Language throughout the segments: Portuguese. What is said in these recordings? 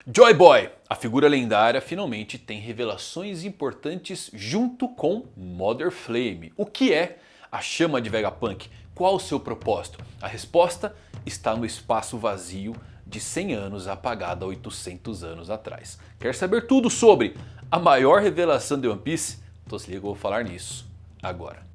Joy Boy, a figura lendária, finalmente tem revelações importantes junto com Mother Flame. O que é a chama de Vegapunk? Qual o seu propósito? A resposta está no espaço vazio de 100 anos apagado há 800 anos atrás. Quer saber tudo sobre a maior revelação de One Piece? Então se liga, eu vou falar nisso agora.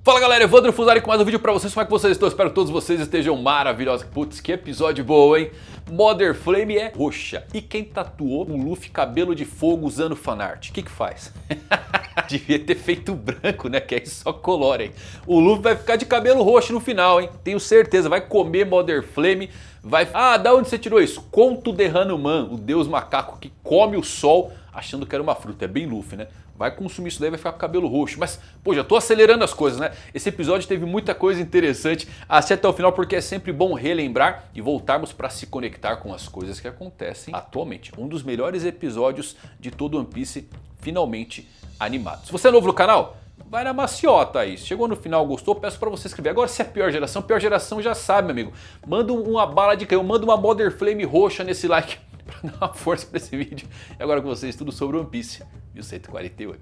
Fala galera, Evandro Fusari com mais um vídeo pra vocês. Como é que vocês estão? Espero que todos vocês estejam maravilhosos. Putz, que episódio bom, hein? Mother Flame é roxa. E quem tatuou o Luffy cabelo de fogo usando fanart? O que faz? Devia ter feito branco, né? Que aí só colore, hein? O Luffy vai ficar de cabelo roxo no final, hein? Tenho certeza. Vai comer Mother Flame. Vai... Ah, da onde você tirou isso? Conto de Hanuman, o deus macaco que come o sol achando que era uma fruta. É bem Luffy, né? Vai consumir isso daí, vai ficar com o cabelo roxo. Mas, pô, já tô acelerando as coisas, né? Esse episódio teve muita coisa interessante. Assiste até o final porque é sempre bom relembrar e voltarmos para se conectar com as coisas que acontecem atualmente. Um dos melhores episódios de todo One Piece finalmente animado. Se você é novo no canal, vai na maciota aí. Chegou no final, gostou? Peço pra você se inscrever. Agora se é pior geração já sabe, meu amigo. Manda uma bala de canhão, manda uma Mother Flame roxa nesse like pra dar uma força pra esse vídeo. E agora com vocês tudo sobre One Piece 1148.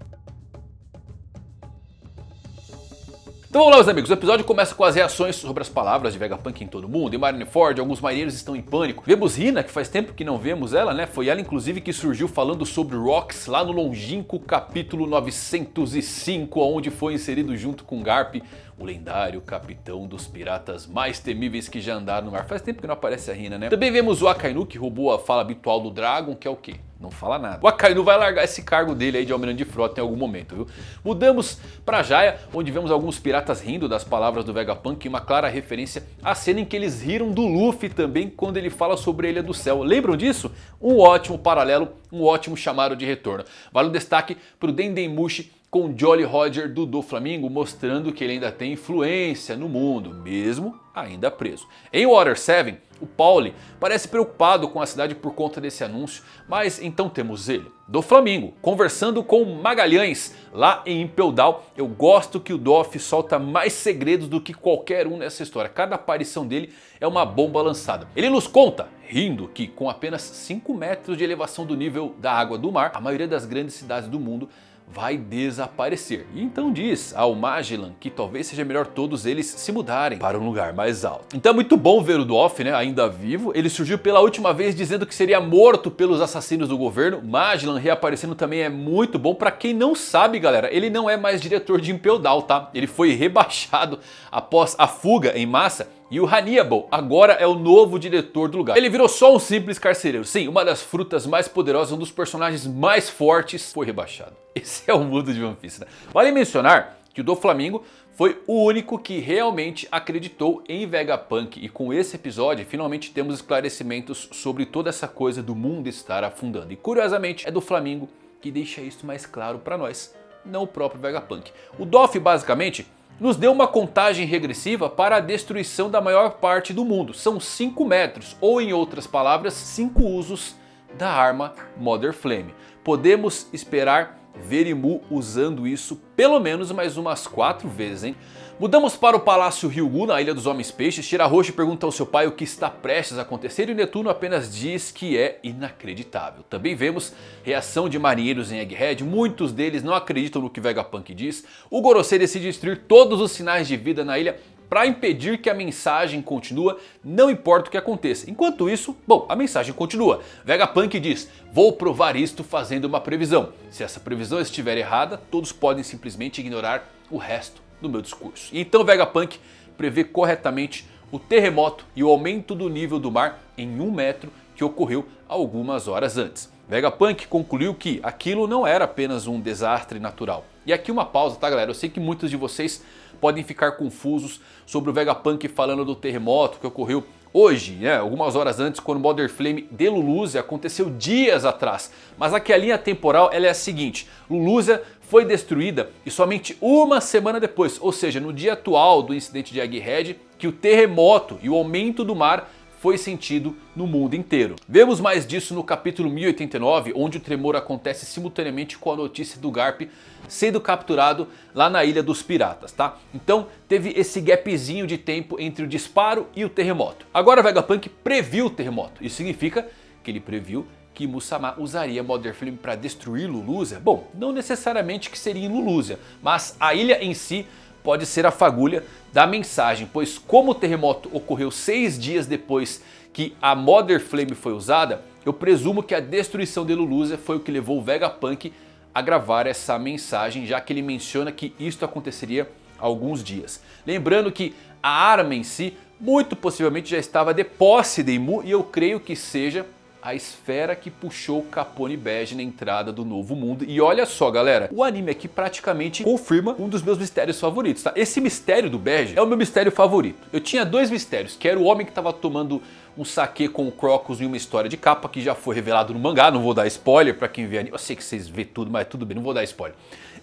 Então vamos lá, meus amigos, o episódio começa com as reações sobre as palavras de Vegapunk em todo mundo. Em Marineford, alguns marinheiros estão em pânico. Vemos Hina, que faz tempo que não vemos ela, né? Foi ela inclusive que surgiu falando sobre Rocks lá no longínquo capítulo 905, onde foi inserido junto com Garp, o lendário capitão dos piratas mais temíveis que já andaram no mar. Faz tempo que não aparece a Hina, né? Também vemos o Akainu, que roubou a fala habitual do Dragon, que é o quê? Não fala nada. O Akainu vai largar esse cargo dele aí de almirante de frota em algum momento, viu? Mudamos pra Jaya, onde vemos alguns piratas rindo das palavras do Vegapunk e uma clara referência à cena em que eles riram do Luffy também quando ele fala sobre a Ilha do Céu. Lembram disso? Um ótimo paralelo, um ótimo chamado de retorno. Vale o destaque pro Dendemushi com Jolly Roger do Doflamingo, mostrando que ele ainda tem influência no mundo, mesmo ainda preso. Em Water 7, o Pauli parece preocupado com a cidade por conta desse anúncio, mas então temos ele, Doflamingo, conversando com Magalhães lá em Impel Down. Eu gosto que o Doff solta mais segredos do que qualquer um nessa história. Cada aparição dele é uma bomba lançada. Ele nos conta, rindo, que com apenas 5 metros de elevação do nível da água do mar, a maioria das grandes cidades do mundo vai desaparecer. E então diz ao Magellan que talvez seja melhor todos eles se mudarem para um lugar mais alto. Então é muito bom ver o Doff, né, ainda vivo. Ele surgiu pela última vez dizendo que seria morto pelos assassinos do governo. Magellan reaparecendo também é muito bom. Pra quem não sabe, galera, ele não é mais diretor de Impel Down, tá? Ele foi rebaixado após a fuga em massa. E o Hannibal agora é o novo diretor do lugar. Ele virou só um simples carcereiro. Sim, uma das frutas mais poderosas, um dos personagens mais fortes foi rebaixado. Esse é o mundo de One Piece, né? Vale mencionar que o Doflamingo foi o único que realmente acreditou em Vegapunk. E com esse episódio finalmente temos esclarecimentos sobre toda essa coisa do mundo estar afundando. E curiosamente é Doflamingo que deixa isso mais claro pra nós, não o próprio Vegapunk. O Doff basicamente nos deu uma contagem regressiva para a destruição da maior parte do mundo. São 5 metros, ou em outras palavras, 5 usos da arma Mother Flame. Podemos esperar ver Imu usando isso pelo menos mais umas 4 vezes, hein? Mudamos para o Palácio Ryugu, na Ilha dos Homens Peixes. Shirahoshi pergunta ao seu pai o que está prestes a acontecer e o Netuno apenas diz que é inacreditável. Também vemos reação de marinheiros em Egghead, muitos deles não acreditam no que Vegapunk diz. O Gorosei decide destruir todos os sinais de vida na ilha para impedir que a mensagem continue, não importa o que aconteça. Enquanto isso, bom, a mensagem continua. Vegapunk diz, vou provar isto fazendo uma previsão. Se essa previsão estiver errada, todos podem simplesmente ignorar o resto do meu discurso. E então Vegapunk prevê corretamente o terremoto e o aumento do nível do mar em 1 metro que ocorreu algumas horas antes. Vegapunk concluiu que aquilo não era apenas um desastre natural. E aqui uma pausa, tá galera? Eu sei que muitos de vocês podem ficar confusos sobre o Vegapunk falando do terremoto que ocorreu hoje, né, algumas horas antes, quando Mother Flame de Lulusia aconteceu dias atrás. Mas aqui a linha temporal ela é a seguinte: Lulusia foi destruída e somente uma semana depois, ou seja, no dia atual do incidente de Egghead, que o terremoto e o aumento do mar foi sentido no mundo inteiro. Vemos mais disso no capítulo 1089, onde o tremor acontece simultaneamente com a notícia do Garp sendo capturado lá na Ilha dos Piratas, tá? Então teve esse gapzinho de tempo entre o disparo e o terremoto. Agora Vegapunk previu o terremoto, isso significa que ele previu que Musamá usaria Mother Flame para destruir Lulusia. Bom, não necessariamente que seria em Lulusia, mas a ilha em si pode ser a fagulha da mensagem, pois como o terremoto ocorreu 6 dias depois que a Mother Flame foi usada, eu presumo que a destruição de Lulusia foi o que levou o Vegapunk a gravar essa mensagem, já que ele menciona que isto aconteceria há alguns dias. Lembrando que a arma em si muito possivelmente já estava de posse de Imu, e eu creio que seja a esfera que puxou Capone Bege na entrada do Novo Mundo. E olha só galera, o anime aqui praticamente confirma um dos meus mistérios favoritos, tá? Esse mistério do Bege é o meu mistério favorito. Eu tinha 2 mistérios, que era o homem que estava tomando um saque com o Crocus em uma história de capa, que já foi revelado no mangá, não vou dar spoiler pra quem vê anime. Eu sei que vocês vê tudo, mas tudo bem, não vou dar spoiler.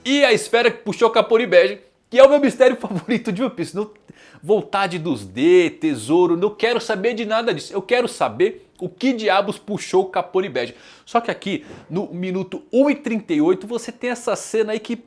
E a esfera que puxou Capone Bege, que é o meu mistério favorito de One Piece. Vontade dos D, tesouro, não quero saber de nada disso. Eu quero saber o que diabos puxou Capone Bege. Só que aqui no minuto 1:38 você tem essa cena aí que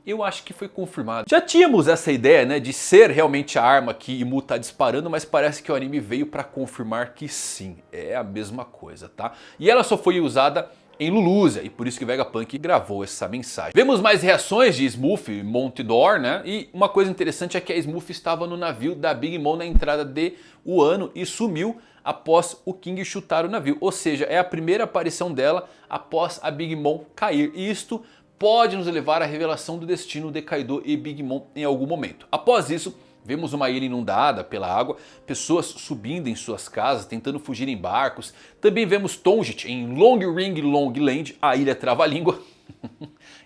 eu acho que foi confirmado. Já tínhamos essa ideia, né, de ser realmente a arma que Imu tá disparando, mas parece que o anime veio para confirmar que sim, é a mesma coisa, tá? E ela só foi usada em Lulusia, e por isso que Vegapunk gravou essa mensagem. Vemos mais reações de Smooth e Montidor, né? E uma coisa interessante é que a Smooth estava no navio da Big Mom na entrada de Wano e sumiu após o King chutar o navio. Ou seja, é a primeira aparição dela após a Big Mom cair. E isto pode nos levar à revelação do destino de Kaido e Big Mom em algum momento. Após isso, vemos uma ilha inundada pela água, pessoas subindo em suas casas, tentando fugir em barcos. Também vemos Tonjit em Long Ring Long Land, a ilha trava-língua.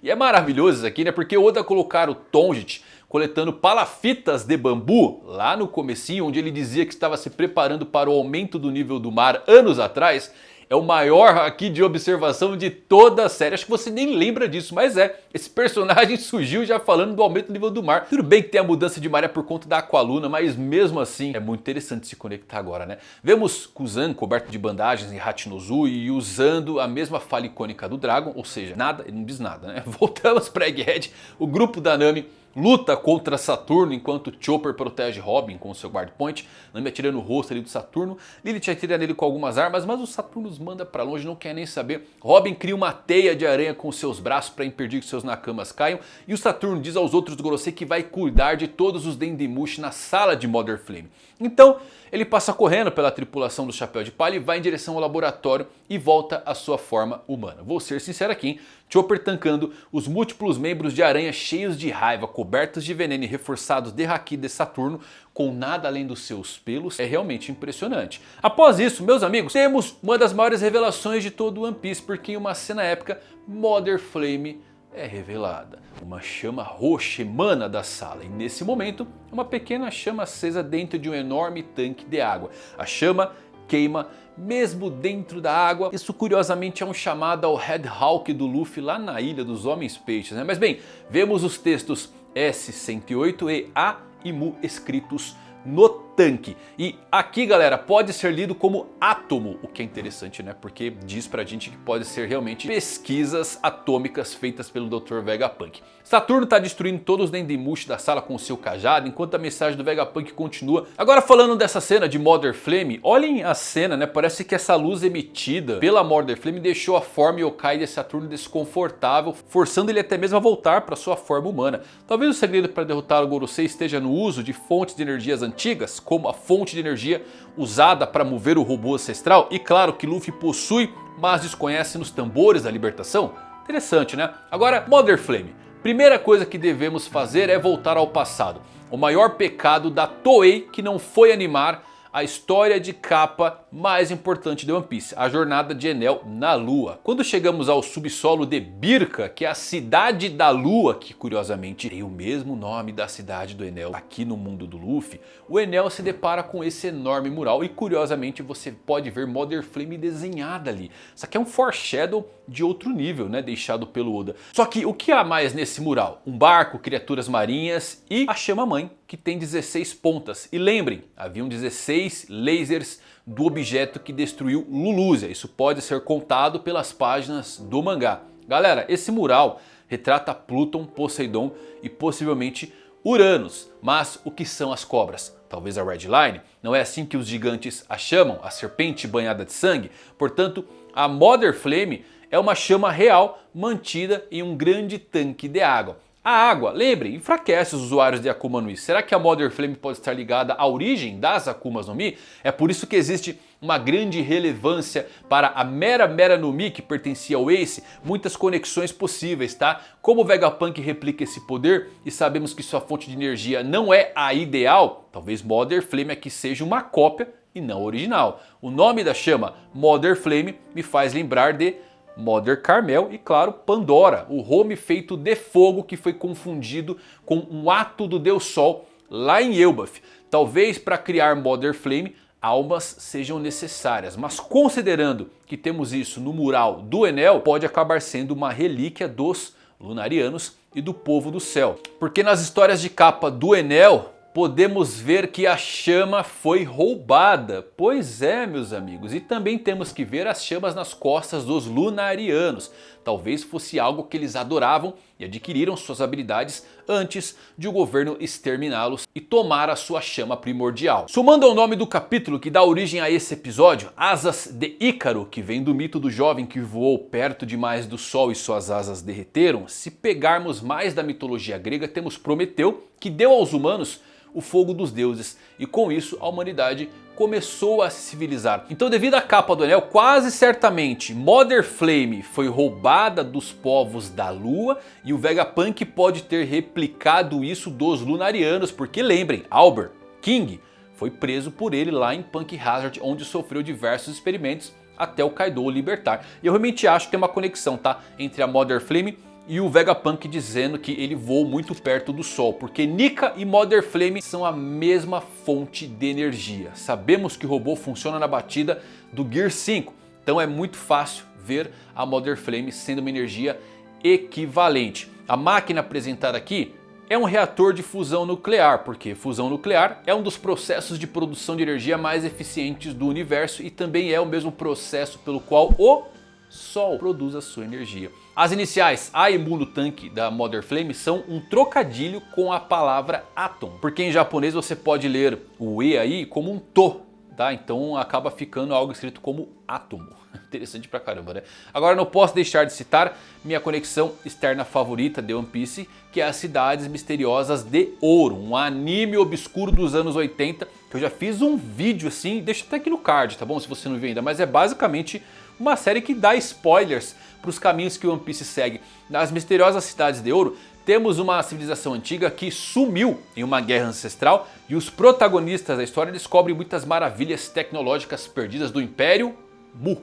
E é maravilhoso isso aqui, né? Porque Oda colocar o Tonjit coletando palafitas de bambu lá no comecinho, onde ele dizia que estava se preparando para o aumento do nível do mar anos atrás. É o maior aqui de observação de toda a série. Acho que você nem lembra disso, mas esse personagem surgiu já falando do aumento do nível do mar. Tudo bem que tem a mudança de maré por conta da Aqualuna, mas mesmo assim é muito interessante se conectar agora, né? Vemos Kuzan coberto de bandagens em Hachinozu e usando a mesma fala icônica do Dragon, ou seja, nada, ele não diz nada, né? Voltamos para Egghead, o grupo da Nami luta contra Saturno enquanto Chopper protege Robin com o seu guard point. Nami atira no rosto ali do Saturno. Lilith atira nele com algumas armas, mas o Saturno os manda pra longe, não quer nem saber. Robin cria uma teia de aranha com seus braços para impedir que seus Nakamas caiam. E o Saturno diz aos outros Gorosei que vai cuidar de todos os Dendemushi na sala de Mother Flame. Então ele passa correndo pela tripulação do Chapéu de Palha e vai em direção ao laboratório e volta à sua forma humana. Vou ser sincero aqui, hein? Chopper tancando os múltiplos membros de aranha cheios de raiva, cobertos de veneno e reforçados de Haki de Saturno, com nada além dos seus pelos, é realmente impressionante. Após isso, meus amigos, temos uma das maiores revelações de todo One Piece, porque em uma cena épica, Mother Flame é revelada. Uma chama roxa emana da sala e nesse momento, uma pequena chama acesa dentro de um enorme tanque de água. A chama queima mesmo dentro da água. Isso curiosamente é um chamado ao Red Hawk do Luffy lá na Ilha dos Homens Peixes, né? Mas bem, vemos os textos S-108 e A e Mu escritos no tanque. E aqui galera, pode ser lido como átomo, o que é interessante, né? Porque diz pra gente que pode ser realmente pesquisas atômicas feitas pelo Dr. Vegapunk. Saturno tá destruindo todos os Dendemushi da sala com o seu cajado, enquanto a mensagem do Vegapunk continua. Agora falando dessa cena de Mother Flame, olhem a cena, né? Parece que essa luz emitida pela Mother Flame deixou a forma yokai de Saturno desconfortável, forçando ele até mesmo a voltar para sua forma humana. Talvez o segredo para derrotar o Gorosei esteja no uso de fontes de energias antigas, como a fonte de energia usada para mover o robô ancestral, e claro que Luffy possui, mas desconhece nos tambores da libertação. Interessante, né? Agora, Mother Flame. Primeira coisa que devemos fazer é voltar ao passado. O maior pecado da Toei que não foi animar a história de capa mais importante de One Piece, a jornada de Enel na Lua. Quando chegamos ao subsolo de Birka, que é a cidade da Lua, que curiosamente tem o mesmo nome da cidade do Enel aqui no mundo do Luffy, o Enel se depara com esse enorme mural e curiosamente você pode ver Mother Flame desenhada ali. Isso aqui é um foreshadow de outro nível, né, deixado pelo Oda. Só que o que há mais nesse mural? Um barco, criaturas marinhas e a chama mãe que tem 16 pontas. E lembrem, haviam 16 lasers do objeto que destruiu Lulusia. Isso pode ser contado pelas páginas do mangá. Galera, esse mural retrata Plutão, Poseidon e possivelmente Uranus. Mas o que são as cobras? Talvez a Red Line? Não é assim que os gigantes a chamam? A serpente banhada de sangue? Portanto, a Mother Flame é uma chama real mantida em um grande tanque de água. A água, lembre, enfraquece os usuários de Akuma no Mi. Será que a Mother Flame pode estar ligada à origem das Akumas no Mi? É por isso que existe uma grande relevância para a Mera no Mi, que pertencia ao Ace, muitas conexões possíveis, tá? Como o Vegapunk replica esse poder e sabemos que sua fonte de energia não é a ideal, talvez Mother Flame aqui seja uma cópia e não original. O nome da chama, Mother Flame, me faz lembrar de Mother Carmel e, claro, Pandora, o home feito de fogo que foi confundido com um ato do Deus Sol lá em Elbaf. Talvez para criar Mother Flame almas sejam necessárias, mas considerando que temos isso no mural do Enel, pode acabar sendo uma relíquia dos Lunarianos e do povo do céu. Porque nas histórias de capa do Enel podemos ver que a chama foi roubada. Pois é, meus amigos. E também temos que ver as chamas nas costas dos Lunarianos. Talvez fosse algo que eles adoravam e adquiriram suas habilidades antes de o governo exterminá-los e tomar a sua chama primordial. Somando ao nome do capítulo que dá origem a esse episódio, Asas de Ícaro, que vem do mito do jovem que voou perto demais do sol e suas asas derreteram, se pegarmos mais da mitologia grega, temos Prometeu, que deu aos humanos o fogo dos deuses, e com isso a humanidade começou a se civilizar. Então, devido à capa do Anel, quase certamente Mother Flame foi roubada dos povos da Lua, e o Vegapunk pode ter replicado isso dos Lunarianos, porque lembrem, Albert King foi preso por ele lá em Punk Hazard, onde sofreu diversos experimentos até o Kaido o libertar. E eu realmente acho que tem uma conexão, tá, entre a Mother Flame e o Vegapunk dizendo que ele voou muito perto do Sol, porque Nika e Mother Flame são a mesma fonte de energia. Sabemos que o robô funciona na batida do Gear 5, então é muito fácil ver a Mother Flame sendo uma energia equivalente. A máquina apresentada aqui é um reator de fusão nuclear, porque fusão nuclear é um dos processos de produção de energia mais eficientes do universo e também é o mesmo processo pelo qual o Sol produz a sua energia. As iniciais A e Mu no tanque da Mother Flame são um trocadilho com a palavra Atom, porque em japonês você pode ler o E aí como um To, tá? Então acaba ficando algo escrito como átomo. Interessante pra caramba, né? Agora não posso deixar de citar minha conexão externa favorita de One Piece, que é as Cidades Misteriosas de Ouro, um anime obscuro dos anos 80, que eu já fiz um vídeo assim, deixa até aqui no card, tá bom? Se você não viu ainda, mas é basicamente uma série que dá spoilers para os caminhos que o One Piece segue. Nas Misteriosas Cidades de Ouro, temos uma civilização antiga que sumiu em uma guerra ancestral e os protagonistas da história descobrem muitas maravilhas tecnológicas perdidas do Império Mu,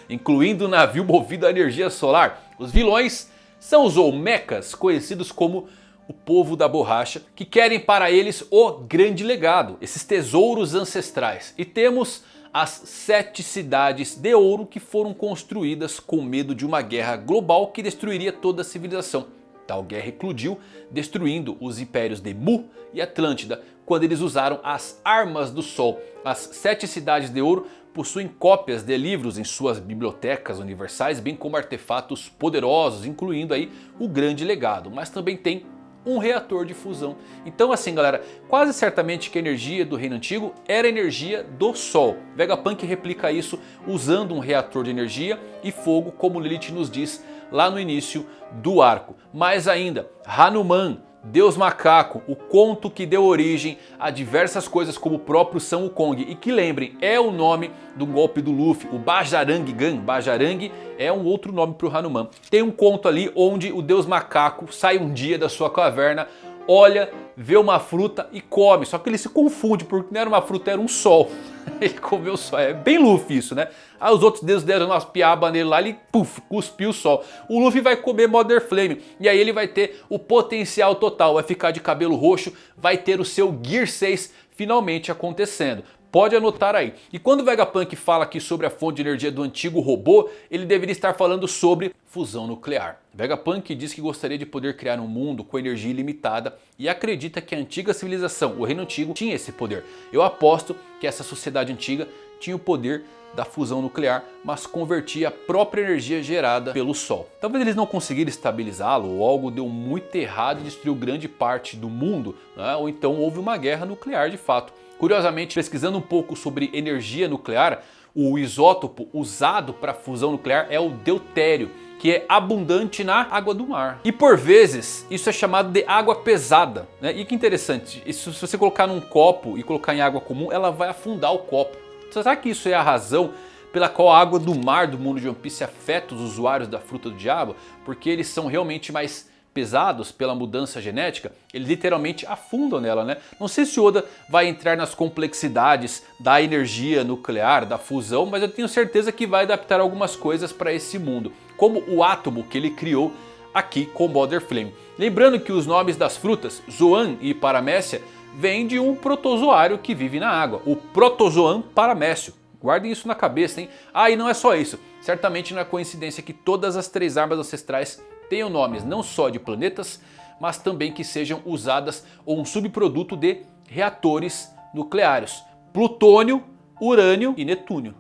incluindo um navio movido a energia solar. Os vilões são os Olmecas, conhecidos como o povo da borracha, que querem para eles o grande legado, esses tesouros ancestrais. E temos as 7 cidades de ouro que foram construídas com medo de uma guerra global que destruiria toda a civilização. Tal guerra eclodiu, destruindo os impérios de Mu e Atlântida, quando eles usaram as armas do sol. As 7 cidades de ouro possuem cópias de livros em suas bibliotecas universais, bem como artefatos poderosos, incluindo aí o grande legado, mas também tem um reator de fusão. Então assim galera, quase certamente que a energia do Reino Antigo era a energia do Sol. Vegapunk replica isso usando um reator de energia e fogo, como Lilith nos diz lá no início do arco. Mais ainda, Hanuman, Deus Macaco, o conto que deu origem a diversas coisas como o próprio Sun Wukong, e que lembrem, é o nome do golpe do Luffy, o Bajarang Gun. Bajarang é um outro nome para o Hanuman. Tem um conto ali onde o Deus Macaco sai um dia da sua caverna, olha, vê uma fruta e come, só que ele se confunde porque não era uma fruta, era um sol. Ele comeu o sol, é bem Luffy isso, né? Aí os outros deuses deram umas piabas nele lá, ele puf, cuspiu o sol. O Luffy vai comer Mother Flame e aí ele vai ter o potencial total, vai ficar de cabelo roxo, vai ter o seu Gear 6 finalmente acontecendo. Pode anotar aí. E quando o Vegapunk fala aqui sobre a fonte de energia do antigo robô, ele deveria estar falando sobre fusão nuclear. Vegapunk diz que gostaria de poder criar um mundo com energia ilimitada e acredita que a antiga civilização, o reino antigo, tinha esse poder. Eu aposto que essa sociedade antiga tinha o poder da fusão nuclear, mas convertia a própria energia gerada pelo Sol. Talvez eles não conseguiram estabilizá-lo, ou algo deu muito errado e destruiu grande parte do mundo, né? Ou então houve uma guerra nuclear de fato. Curiosamente, pesquisando um pouco sobre energia nuclear, o isótopo usado para a fusão nuclear é o deutério, que é abundante na água do mar. E por vezes isso é chamado de água pesada, né? E que interessante, isso, se você colocar num copo e colocar em água comum, ela vai afundar o copo. Será que isso é a razão pela qual a água do mar do mundo de One Piece afeta os usuários da fruta do diabo? Porque eles são realmente mais pesados pela mudança genética? Eles literalmente afundam nela, né? Não sei se Oda vai entrar nas complexidades da energia nuclear, da fusão, mas eu tenho certeza que vai adaptar algumas coisas para esse mundo. Como o átomo que ele criou aqui com Mother Flame. Lembrando que os nomes das frutas, Zoan e Paramécia, vem de um protozoário que vive na água, o Protozoan paramécio. Guardem isso na cabeça, hein? Ah, e não é só isso. Certamente não é coincidência que todas as 3 armas ancestrais tenham nomes não só de planetas, mas também que sejam usadas ou um subproduto de reatores nucleares. Plutônio, Urânio e Netúnio.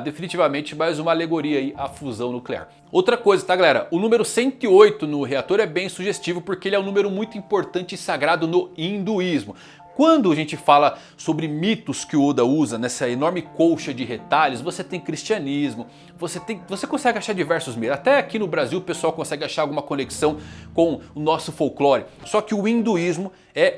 Definitivamente mais uma alegoria aí à fusão nuclear. Outra coisa, tá galera? O número 108 no reator é bem sugestivo porque ele é um número muito importante e sagrado no hinduísmo. Quando a gente fala sobre mitos que o Oda usa nessa enorme colcha de retalhos, você tem cristianismo, você consegue achar diversos mitos. Até aqui no Brasil o pessoal consegue achar alguma conexão com o nosso folclore. Só que o hinduísmo é,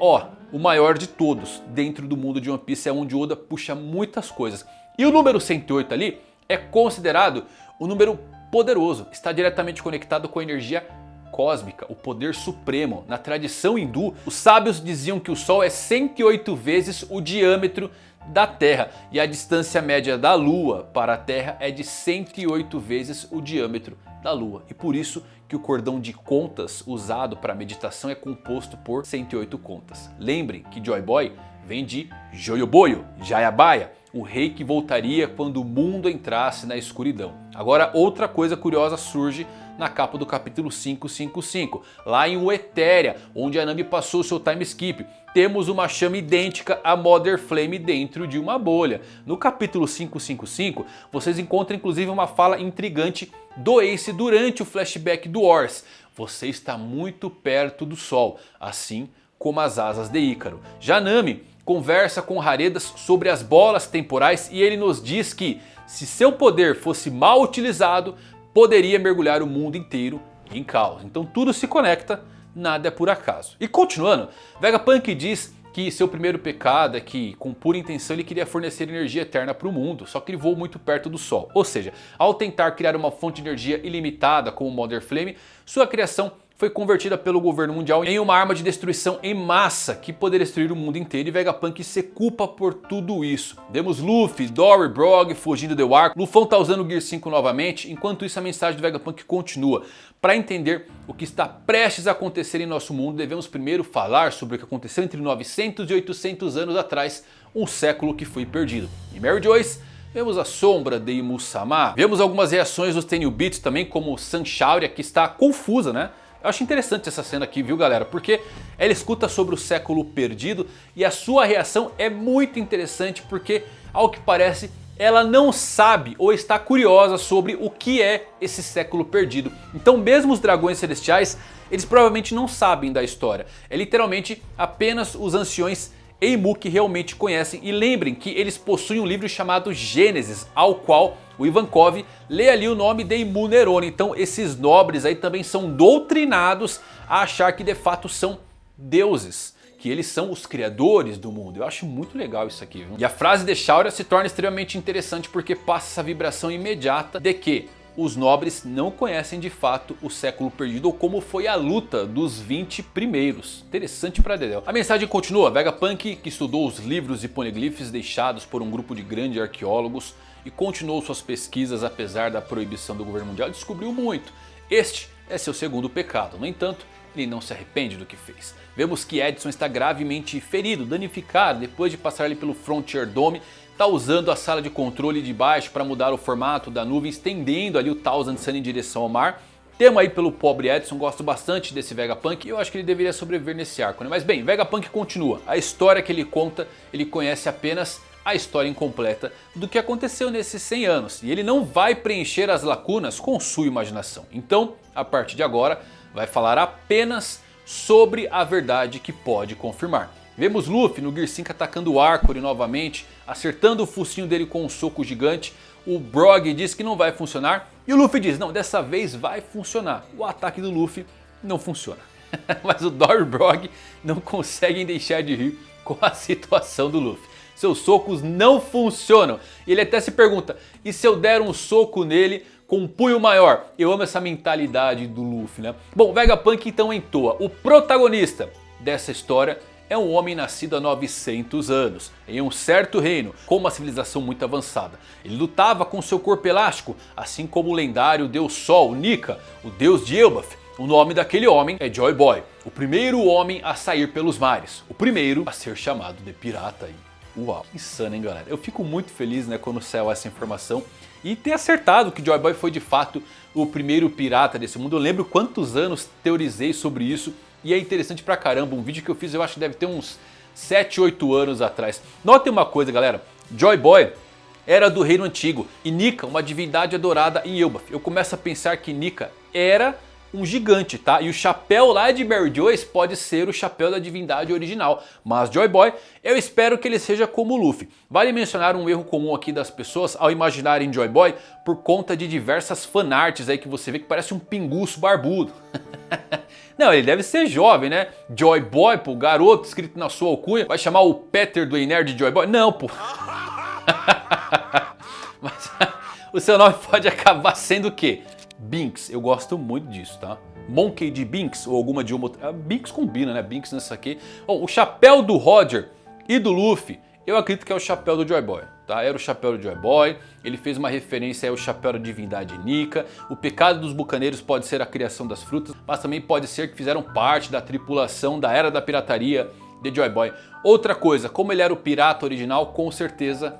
o maior de todos. Dentro do mundo de One Piece é onde o Oda puxa muitas coisas. E o número 108 ali é considerado um número poderoso. Está diretamente conectado com a energia cósmica, o poder supremo. Na tradição hindu, os sábios diziam que o Sol é 108 vezes o diâmetro da Terra. E a distância média da Lua para a Terra é de 108 vezes o diâmetro da Lua. E por isso que o cordão de contas usado para meditação é composto por 108 contas. Lembrem que Joy Boy vem de Joyoboyo, Jayabaya, o rei que voltaria quando o mundo entrasse na escuridão. Agora outra coisa curiosa surge na capa do capítulo 555, lá em Westeria, onde a Nami passou seu time skip. Temos uma chama idêntica a Mother Flame dentro de uma bolha. No capítulo 555, vocês encontram inclusive uma fala intrigante do Ace durante o flashback do Ors. Você está muito perto do Sol, assim como as asas de Ícaro. Já Nami conversa com Haredas sobre as bolas temporais e ele nos diz que, se seu poder fosse mal utilizado, poderia mergulhar o mundo inteiro em caos. Então tudo se conecta, nada é por acaso. E continuando, Vegapunk diz que seu primeiro pecado é que, com pura intenção, ele queria fornecer energia eterna para o mundo, só que ele voou muito perto do Sol. Ou seja, ao tentar criar uma fonte de energia ilimitada como o Mother Flame, sua criação foi convertida pelo governo mundial em uma arma de destruição em massa que poderia destruir o mundo inteiro, e Vegapunk se culpa por tudo isso. Vemos Luffy, Dory, Brog fugindo do arco, Lufão tá usando o Gear 5 novamente. Enquanto isso, a mensagem do Vegapunk continua. Para entender o que está prestes a acontecer em nosso mundo, devemos primeiro falar sobre o que aconteceu entre 900 e 800 anos atrás, um século que foi perdido. Em Mary Joyce, vemos a sombra de Imu-sama, vemos algumas reações dos Tenryubits também, como Sanshauria, que está confusa, né? Eu acho interessante essa cena aqui, viu galera? Porque ela escuta sobre o século perdido e a sua reação é muito interessante porque, ao que parece, ela não sabe ou está curiosa sobre o que é esse século perdido. Então mesmo os dragões celestiais, eles provavelmente não sabem da história. É literalmente apenas os anciões Enmu que realmente conhecem. E lembrem que eles possuem um livro chamado Gênesis, ao qual o Ivankov lê ali o nome de Enmu Nerone. Então esses nobres aí também são doutrinados a achar que de fato são deuses, que eles são os criadores do mundo. Eu acho muito legal isso aqui, viu? E a frase de Shauria se torna extremamente interessante porque passa essa vibração imediata de que os nobres não conhecem de fato o século perdido ou como foi a luta dos 20 primeiros. Interessante pra dedéu. A mensagem continua. Vegapunk, que estudou os livros e poneglyphs deixados por um grupo de grandes arqueólogos e continuou suas pesquisas apesar da proibição do governo mundial, descobriu muito. Este é seu segundo pecado. No entanto, ele não se arrepende do que fez. Vemos que Edson está gravemente ferido, danificado, depois de passar ali pelo Frontier Dome, está usando a sala de controle de baixo para mudar o formato da nuvem, estendendo ali o Thousand Sun em direção ao mar. Tema aí pelo pobre Edson, gosto bastante desse Vegapunk e eu acho que ele deveria sobreviver nesse arco, né? Mas bem, Vegapunk continua. A história que ele conta, ele conhece apenas a história incompleta do que aconteceu nesses 100 anos. E ele não vai preencher as lacunas com sua imaginação. Então, a partir de agora, vai falar apenas sobre a verdade que pode confirmar. Vemos Luffy no Gear 5 atacando o Arcori novamente, acertando o focinho dele com um soco gigante. O Brog diz que não vai funcionar e o Luffy diz, não, dessa vez vai funcionar. O ataque do Luffy não funciona. Mas o Dory e o Brog não conseguem deixar de rir com a situação do Luffy. Seus socos não funcionam. E ele até se pergunta, e se eu der um soco nele com um punho maior? Eu amo essa mentalidade do Luffy, né? Bom, Vegapunk então entoa. O protagonista dessa história é um homem nascido há 900 anos, em um certo reino, com uma civilização muito avançada. Ele lutava com seu corpo elástico, assim como o lendário Deus Sol, Nika, o deus de Elbaf. O nome daquele homem é Joy Boy, o primeiro homem a sair pelos mares, o primeiro a ser chamado de pirata. Uau, que insano, hein, galera? Eu fico muito feliz, né, quando saiu essa informação e ter acertado que Joy Boy foi de fato o primeiro pirata desse mundo. Eu lembro quantos anos teorizei sobre isso. E é interessante pra caramba, um vídeo que eu fiz eu acho que deve ter uns 7, 8 anos atrás. Notem uma coisa, galera, Joy Boy era do reino antigo e Nika uma divindade adorada em Elbaf. Eu começo a pensar que Nika era um gigante, tá? E o chapéu lá de Mary Joyce pode ser o chapéu da divindade original. Mas Joy Boy, eu espero que ele seja como o Luffy. Vale mencionar um erro comum aqui das pessoas ao imaginarem Joy Boy por conta de diversas fanarts aí que você vê que parece um pinguço barbudo. Não, ele deve ser jovem, né? Joy Boy, pô, garoto escrito na sua alcunha. Vai chamar o Peter do Ener de Joy Boy? Não, pô. Mas o seu nome pode acabar sendo o quê? Binks, eu gosto muito disso, tá? Monkey de Binks ou alguma de uma... Binks combina, né? Binks nessa aqui. Bom, o chapéu do Roger e do Luffy, eu acredito que é o chapéu do Joy Boy, tá? Era o chapéu do Joy Boy, ele fez uma referência ao chapéu da divindade Nika. O pecado dos bucaneiros pode ser a criação das frutas, mas também pode ser que fizeram parte da tripulação da Era da Pirataria de Joy Boy. Outra coisa, como ele era o pirata original, com certeza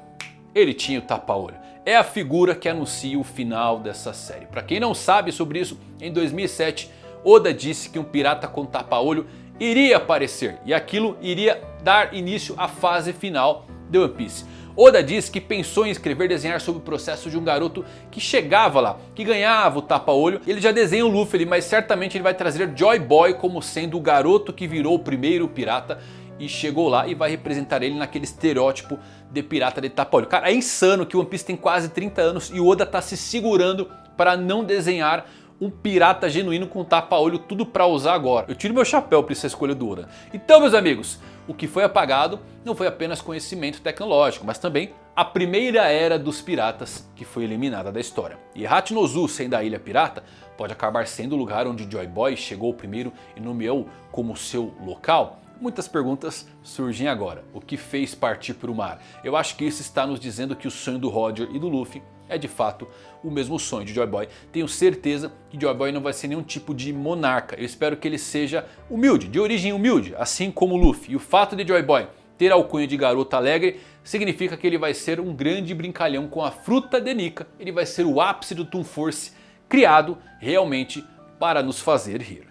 ele tinha o tapa-olho. É a figura que anuncia o final dessa série. Para quem não sabe sobre isso, em 2007, Oda disse que um pirata com tapa-olho iria aparecer e aquilo iria dar início à fase final de One Piece. Oda disse que pensou em escrever e desenhar sobre o processo de um garoto que chegava lá, que ganhava o tapa-olho. Ele já desenha o Luffy ali, mas certamente ele vai trazer Joy Boy como sendo o garoto que virou o primeiro pirata e chegou lá e vai representar ele naquele estereótipo de pirata de tapa-olho. Cara, é insano que o One Piece tem quase 30 anos e o Oda tá se segurando para não desenhar um pirata genuíno com tapa-olho, tudo pra usar agora. Eu tiro meu chapéu pra essa escolha do Oda. Então, meus amigos, o que foi apagado não foi apenas conhecimento tecnológico, mas também a primeira era dos piratas que foi eliminada da história. E Hachinozu, sendo a ilha pirata, pode acabar sendo o lugar onde Joy Boy chegou primeiro e nomeou como seu local. Muitas perguntas surgem agora. O que fez partir para o mar? Eu acho que isso está nos dizendo que o sonho do Roger e do Luffy é de fato o mesmo sonho de Joy Boy. Tenho certeza que Joy Boy não vai ser nenhum tipo de monarca. Eu espero que ele seja humilde, de origem humilde, assim como o Luffy. E o fato de Joy Boy ter a alcunha de garoto alegre significa que ele vai ser um grande brincalhão com a fruta de Nika. Ele vai ser o ápice do Toon Force, criado realmente para nos fazer rir.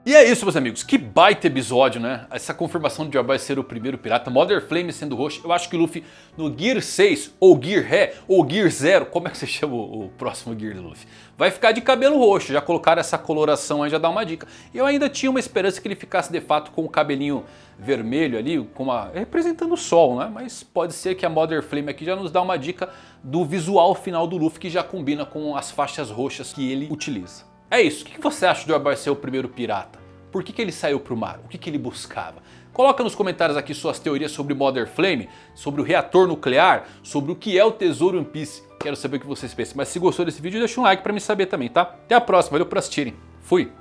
E é isso, meus amigos, que baita episódio, né? Essa confirmação de Joy Boy ser o primeiro pirata, Mother Flame sendo roxo. Eu acho que o Luffy no Gear 6, ou Gear Ré, ou Gear 0, como é que você chama o próximo Gear do Luffy? Vai ficar de cabelo roxo, já colocaram essa coloração aí, já dá uma dica. Eu ainda tinha uma esperança que ele ficasse de fato com o cabelinho vermelho ali, representando o sol, né? Mas pode ser que a Mother Flame aqui já nos dá uma dica do visual final do Luffy, que já combina com as faixas roxas que ele utiliza. É isso, o que você acha de Joy Boy ser o primeiro pirata? Por que ele saiu para o mar? O que ele buscava? Coloca nos comentários aqui suas teorias sobre Mother Flame, sobre o reator nuclear, sobre o que é o tesouro One Piece. Quero saber o que vocês pensam. Mas se gostou desse vídeo, deixa um like para me saber também, tá? Até a próxima, valeu por assistirem. Fui!